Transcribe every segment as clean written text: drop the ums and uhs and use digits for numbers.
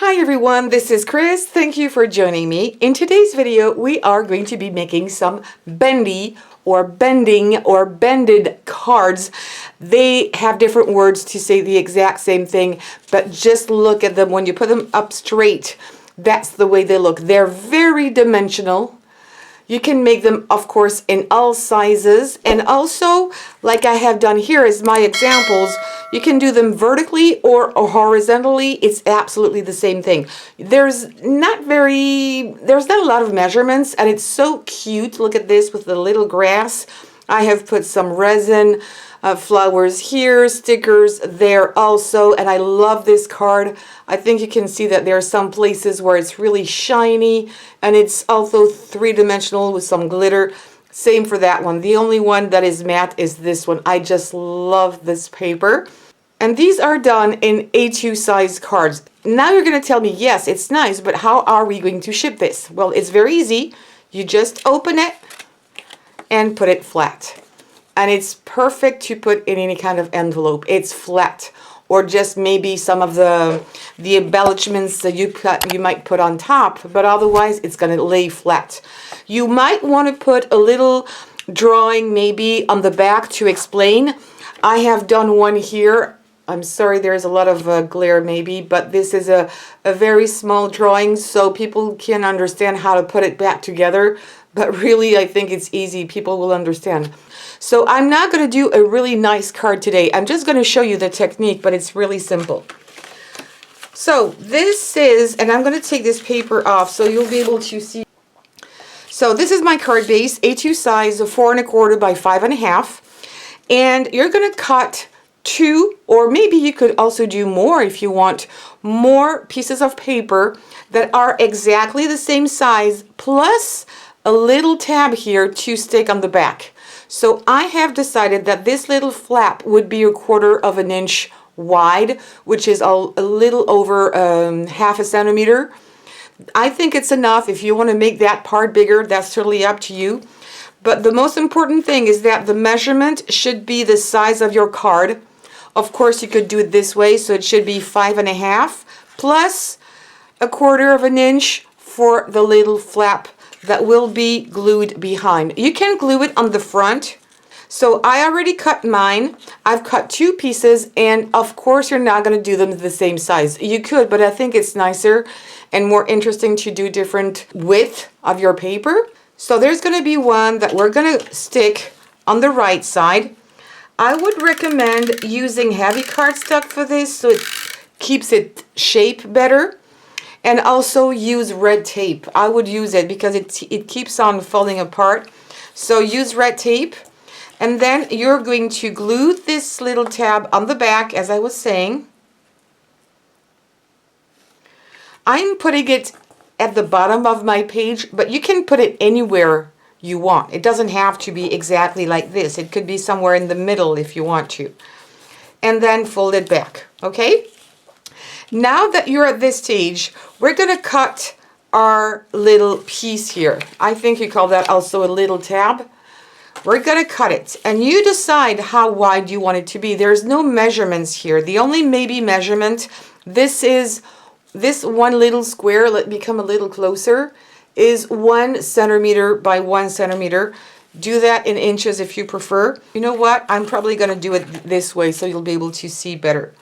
Hi everyone, this is Chris. Thank you for joining me. In today's video, we are going to be making some bendy or bending or bended cards. They have different words to say the exact same thing, but just look at them. When you put them up straight, that's the way they look. They're very dimensional. You can make them, of course, in all sizes, and also, like I have done here as my examples, you can do them vertically or horizontally. It's absolutely the same thing. There's not a lot of measurements, and it's so cute. Look at this with the little grass. I have put some resin flowers here, stickers there also, and I love this card. I think you can see that there are some places where it's really shiny, and it's also three-dimensional with some glitter. Same for that one. The only one that is matte is this one. I just love this paper. And these are done in A2 size cards. Now you're going to tell me, yes, it's nice, but how are we going to ship this? Well, it's very easy. You just open it and put it flat. And it's perfect to put in any kind of envelope. It's flat, or just maybe some of the embellishments that you might put on top, but otherwise it's going to lay flat. You might want to put a little drawing maybe on the back to explain. I have done one here. I'm sorry, there's a lot of glare maybe, but this is a very small drawing so people can understand how to put it back together. But really, I think it's easy. People will understand. So I'm not going to do a really nice card today. I'm just going to show you the technique, but it's really simple. So this is, and I'm going to take this paper off so you'll be able to see. So this is my card base, A2 size, 4 1/4 by 5 1/2. And you're going to cut 2, or maybe you could also do more if you want, more pieces of paper that are exactly the same size, plus a little tab here to stick on the back. So I have decided that this little flap would be 1/4 inch wide, which is a little over 1/2 centimeter. I think it's enough. If you want to make that part bigger, that's totally up to you. But the most important thing is that the measurement should be the size of your card. Of course, you could do it this way, so it should be 5 1/2 plus 1/4 inch for the little flap that will be glued behind. You can glue it on the front. So I already cut mine. I've cut 2 pieces, and of course you're not going to do them the same size. You could, but I think it's nicer and more interesting to do different width of your paper. So there's going to be one that we're going to stick on the right side. I would recommend using heavy cardstock for this so it keeps its shape better. And also use red tape. I would use it because it keeps on falling apart. So use red tape. And then you're going to glue this little tab on the back, as I was saying. I'm putting it at the bottom of my page, but you can put it anywhere you want. It doesn't have to be exactly like this. It could be somewhere in the middle if you want to. And then fold it back, okay? Now that you're at this stage, we're going to cut our little piece here. I think you call that also a little tab. We're going to cut it, and you decide how wide you want it to be. There's no measurements here. The only maybe measurement, this one little square, let me come a little closer, is 1 centimeter by 1 centimeter. Do that in inches if you prefer. You know what? I'm probably going to do it this way so you'll be able to see better.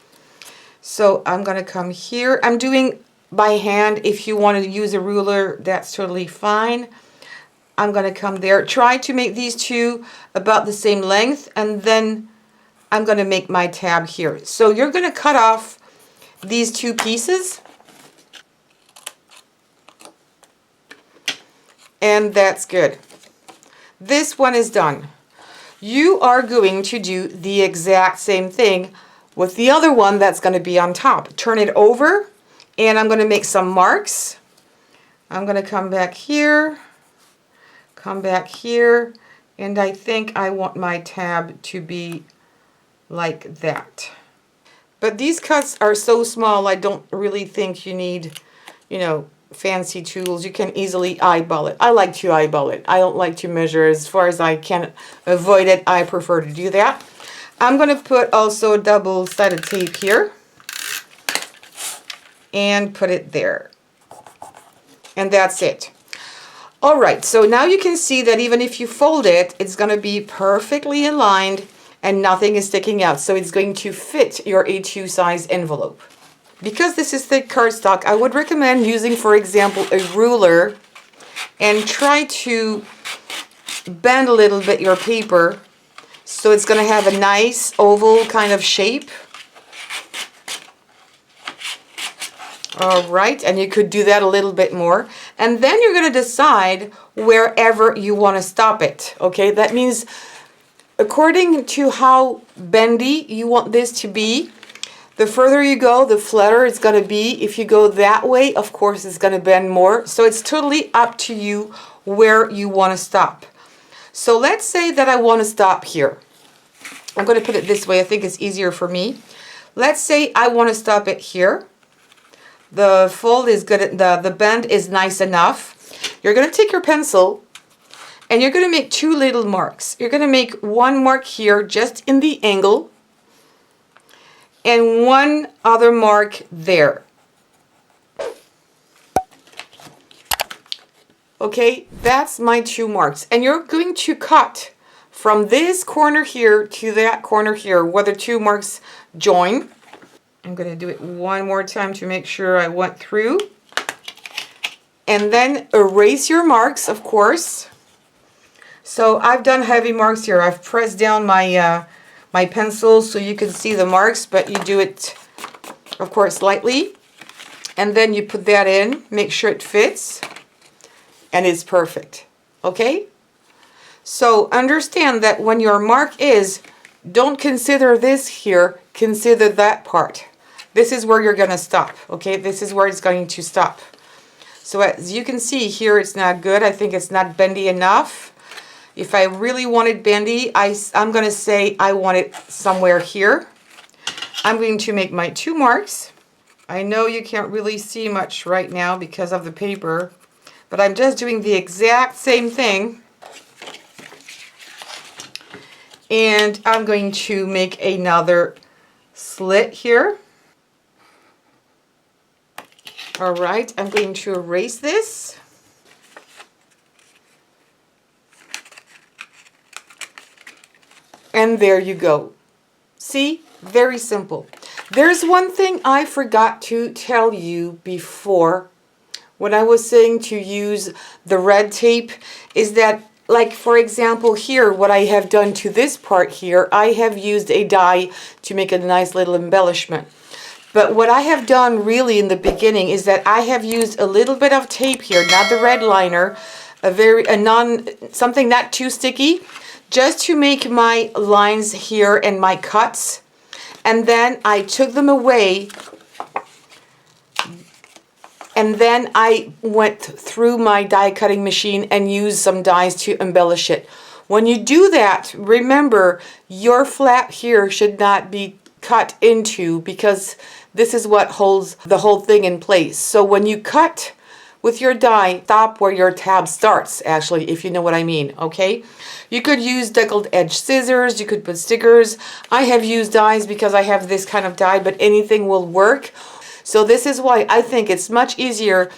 So I'm going to come here. I'm doing by hand. If you want to use a ruler, that's totally fine. I'm going to come there. Try to make these two about the same length, and then I'm going to make my tab here. So you're going to cut off these 2 pieces. And that's good. This one is done. You are going to do the exact same thing with the other one that's going to be on top. Turn it over, and I'm going to make some marks. I'm going to come back here, and I think I want my tab to be like that. But these cuts are so small, I don't really think you need, fancy tools. You can easily eyeball it. I like to eyeball it. I don't like to measure. As far as I can avoid it, I prefer to do that. I'm going to put also double-sided tape here. and put it there. And that's it. All right, so now you can see that even if you fold it, it's going to be perfectly aligned and nothing is sticking out. So it's going to fit your A2 size envelope. Because this is thick cardstock, I would recommend using, for example, a ruler and try to bend a little bit your paper so it's going to have a nice oval kind of shape. All right, and you could do that a little bit more. And then you're going to decide wherever you want to stop it. Okay, that means according to how bendy you want this to be, the further you go, the flatter it's going to be. If you go that way, of course, it's going to bend more. So it's totally up to you where you want to stop. So let's say that I want to stop here. I'm going to put it this way. I think it's easier for me. Let's say I want to stop it here. The fold is good, the bend is nice enough. You're going to take your pencil and you're going to make two little marks. You're going to make one mark here just in the angle and one other mark there. Okay, that's my two marks. And you're going to cut from this corner here to that corner here where the two marks join. I'm going to do it one more time to make sure I went through. And then erase your marks, of course. So I've done heavy marks here. I've pressed down my my pencil so you can see the marks, but you do it, of course, lightly. And then you put that in, make sure it fits, and it's perfect. Okay? So understand that when your mark is, don't consider this here, consider that part. This is where you're going to stop, okay? This is where it's going to stop. So as you can see here, it's not good. I think it's not bendy enough. If I really wanted bendy, I'm going to say I want it somewhere here. I'm going to make my two marks. I know you can't really see much right now because of the paper, but I'm just doing the exact same thing. And I'm going to make another slit here. All right, I'm going to erase this. And there you go. See? Very simple. There's one thing I forgot to tell you before when I was saying to use the red tape is that, like, for example, here, what I have done to this part here, I have used a die to make a nice little embellishment. But what I have done really in the beginning is that I have used a little bit of tape here, not the red liner, something not too sticky, just to make my lines here and my cuts. And then I took them away, and then I went through my die cutting machine and used some dies to embellish it. When you do that, remember your flap here should not be cut into, because this is what holds the whole thing in place. So when you cut with your die, stop where your tab starts, actually, if you know what I mean, okay? You could use deckled edge scissors, you could put stickers. I have used dies because I have this kind of die, but anything will work. So this is why I think it's much easier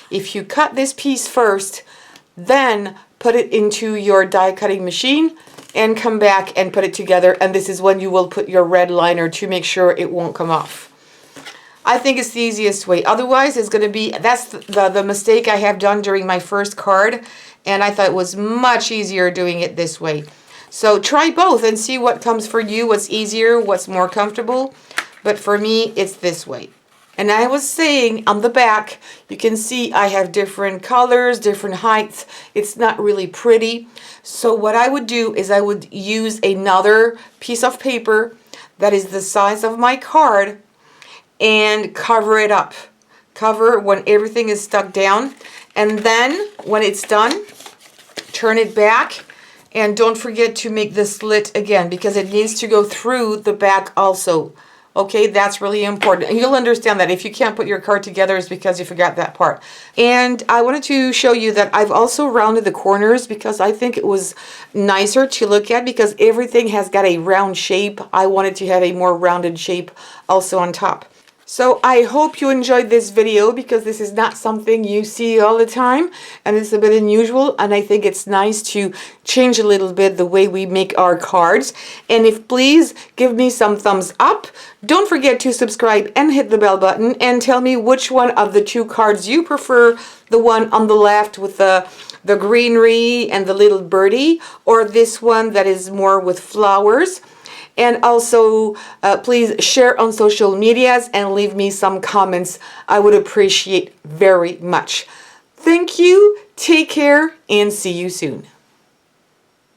if you cut this piece first, then put it into your die cutting machine and come back and put it together. And this is when you will put your red liner to make sure it won't come off. I think it's the easiest way. Otherwise, it's going to be, that's the mistake I have done during my first card. And I thought it was much easier doing it this way. So try both and see what comes for you, what's easier, what's more comfortable. But for me, it's this way. And I was saying on the back, you can see I have different colors, different heights. It's not really pretty. So what I would do is I would use another piece of paper that is the size of my card and cover it up. Cover when everything is stuck down. And then when it's done, turn it back. And don't forget to make the slit again because it needs to go through the back also. Okay, that's really important. And you'll understand that if you can't put your card together, it's because you forgot that part. And I wanted to show you that I've also rounded the corners because I think it was nicer to look at because everything has got a round shape. I wanted to have a more rounded shape also on top. So I hope you enjoyed this video, because this is not something you see all the time and it's a bit unusual, and I think it's nice to change a little bit the way we make our cards. And if please give me some thumbs up. Don't forget to subscribe and hit the bell button, and tell me which one of the two cards you prefer, the one on the left with the greenery and the little birdie, or this one that is more with flowers. And also, please share on social medias and leave me some comments. I would appreciate very much. Thank you, take care, and see you soon.